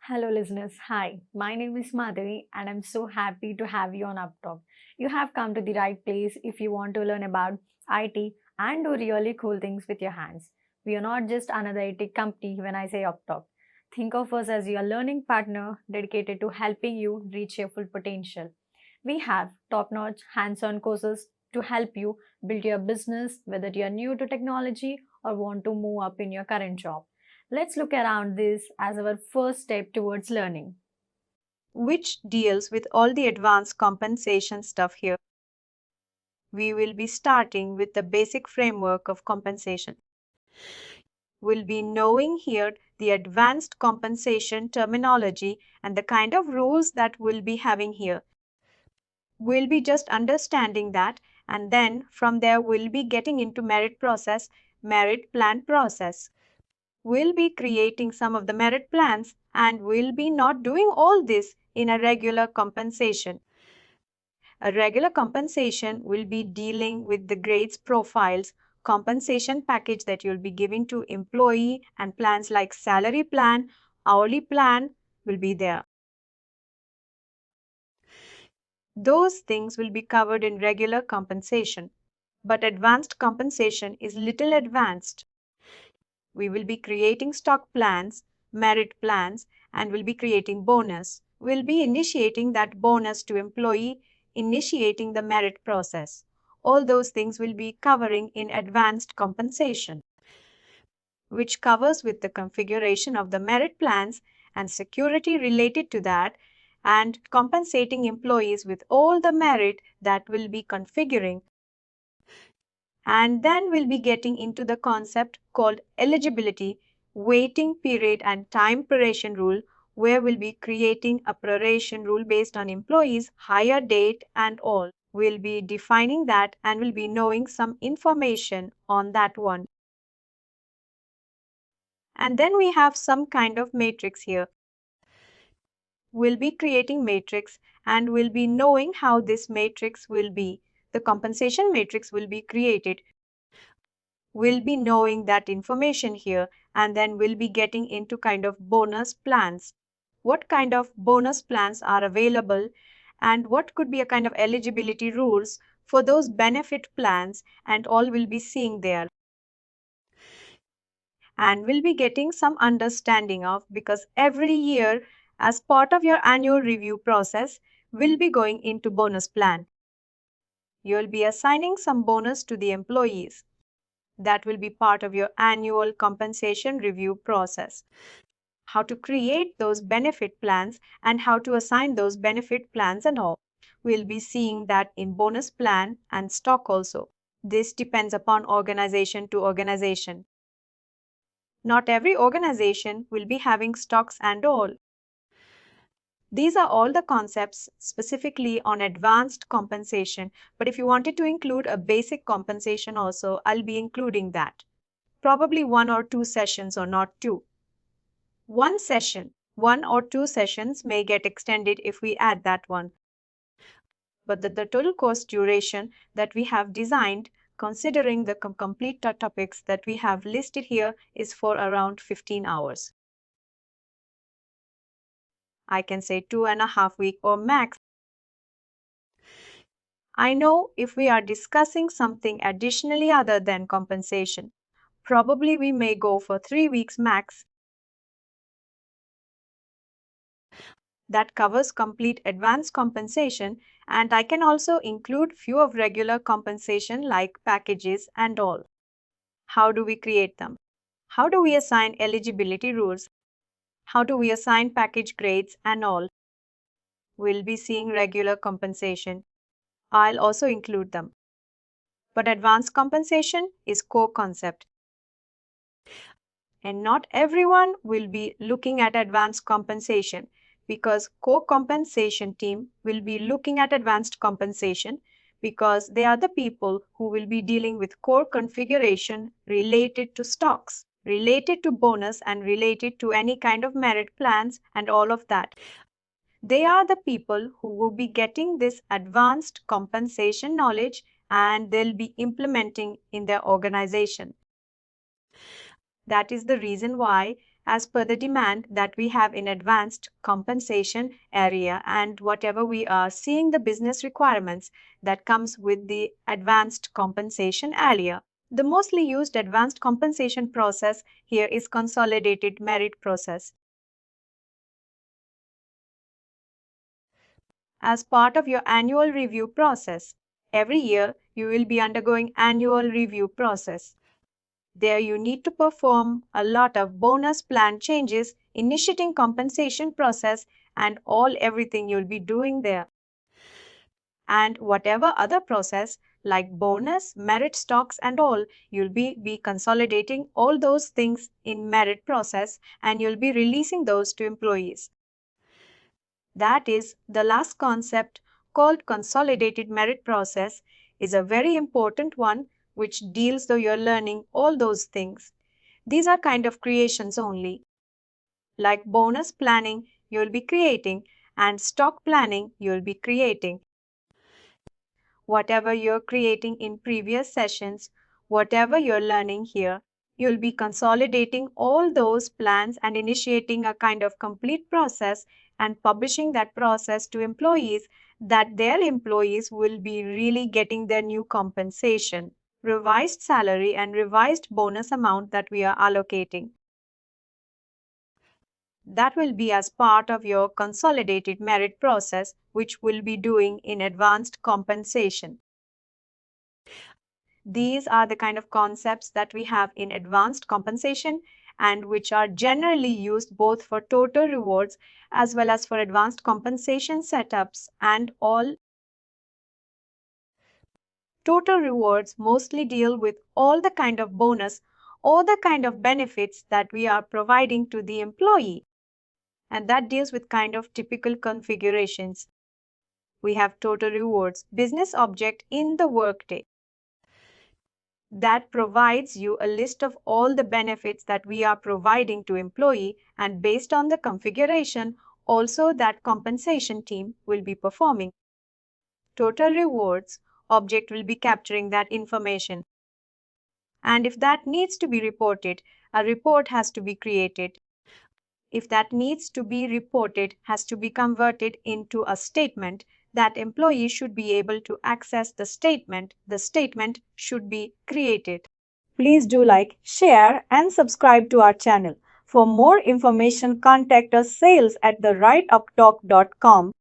Hello, listeners. Hi, my name is Madhavi, and I'm so happy to have you on Upptalk. You have come to the right place if you want to learn about IT and do really cool things with your hands. We are not just another IT company when I say Upptalk. Think of us as your learning partner dedicated to helping you reach your full potential. We have top notch hands on courses to help you build your business, whether you are new to technology or want to move up in your current job. Let's look around this as our first step towards learning. Which deals with all the advanced compensation stuff here. We will be starting with the basic framework of compensation. We'll be knowing here the advanced compensation terminology and the kind of rules that we'll be having here. We'll be just understanding that, and then from there we'll be getting into merit process, merit plan process. We'll be creating some of the merit plans, and we'll be not doing all this in a regular compensation. A regular compensation will be dealing with the grades profiles, compensation package that you'll be giving to employee, and plans like salary plan, hourly plan will be there. Those things will be covered in regular compensation. But advanced compensation is little advanced. We will be creating stock plans, merit plans, and will be creating bonus. We'll be initiating that bonus to employee, initiating the merit process. All those things will be covering in advanced compensation, which covers with the configuration of the merit plans and security related to that, and compensating employees with all the merit that will be configuring. And then we'll be getting into the concept called eligibility, waiting period and time proration rule, where we'll be creating a proration rule based on employees, hire date and all. We'll be defining that and we'll be knowing some information on that one. And then we have some kind of matrix here. We'll be creating matrix and we'll be knowing how this matrix will be. The compensation matrix will be created. We'll be knowing that information here, and then we'll be getting into kind of bonus plans. What kind of bonus plans are available, and what could be a kind of eligibility rules for those benefit plans, and all we'll be seeing there. And we'll be getting some understanding of, because every year as part of your annual review process, we'll be going into bonus plan. You'll be assigning some bonus to the employees. That will be part of your annual compensation review process. How to create those benefit plans and how to assign those benefit plans and all. We'll be seeing that in bonus plan and stock also. This depends upon organization to organization. Not every organization will be having stocks and all. These are all the concepts specifically on advanced compensation, but if you wanted to include a basic compensation also, I'll be including that. Probably 1 or 2 sessions or not 2. One session, 1 or 2 sessions may get extended if we add that one. But the total course duration that we have designed, considering the complete topics that we have listed here, is for around 15 hours. I can say 2.5 weeks or max. I know if we are discussing something additionally other than compensation, probably we may go for 3 weeks max. That covers complete advanced compensation, and I can also include few of regular compensation like packages and all. How do we create them? How do we assign eligibility rules? How do we assign package grades and all? We'll be seeing regular compensation. I'll also include them. But advanced compensation is core concept. And not everyone will be looking at advanced compensation, because core compensation team will be looking at advanced compensation because they are the people who will be dealing with core configuration related to stocks, related to bonus, and related to any kind of merit plans and all of that. They are the people who will be getting this advanced compensation knowledge and they'll be implementing in their organization. That is the reason why as per the demand that we have in advanced compensation area and whatever we are seeing the business requirements that comes with the advanced compensation area. The mostly used advanced compensation process here is consolidated merit process. As part of your annual review process, every year you will be undergoing annual review process. There you need to perform a lot of bonus plan changes, initiating compensation process and everything you'll be doing there. And whatever other process like bonus, merit stocks and all, you'll be consolidating all those things in merit process and you'll be releasing those to employees. That is the last concept called consolidated merit process is a very important one which deals though you're learning all those things. These are kind of creations only. Like bonus planning, you'll be creating, and stock planning, you'll be creating. Whatever you're creating in previous sessions, whatever you're learning here, you'll be consolidating all those plans and initiating a kind of complete process and publishing that process to employees that their employees will be really getting their new compensation, revised salary, and revised bonus amount that we are allocating. That will be as part of your consolidated merit process, which we'll be doing in advanced compensation. These are the kind of concepts that we have in advanced compensation and which are generally used both for total rewards as well as for advanced compensation setups and all. Total rewards mostly deal with all the kind of bonus or the kind of benefits that we are providing to the employee. And that deals with kind of typical configurations. We have total rewards business object in the Workday that provides you a list of all the benefits that we are providing to employee and based on the configuration also that compensation team will be performing. Total rewards object will be capturing that information. And if that needs to be reported, a report has to be created. If that needs to be reported, has to be converted into a statement that employee should be able to access the statement should be created. Please do like, share and subscribe to our channel. For more information, contact us sales@therightuptalk.com.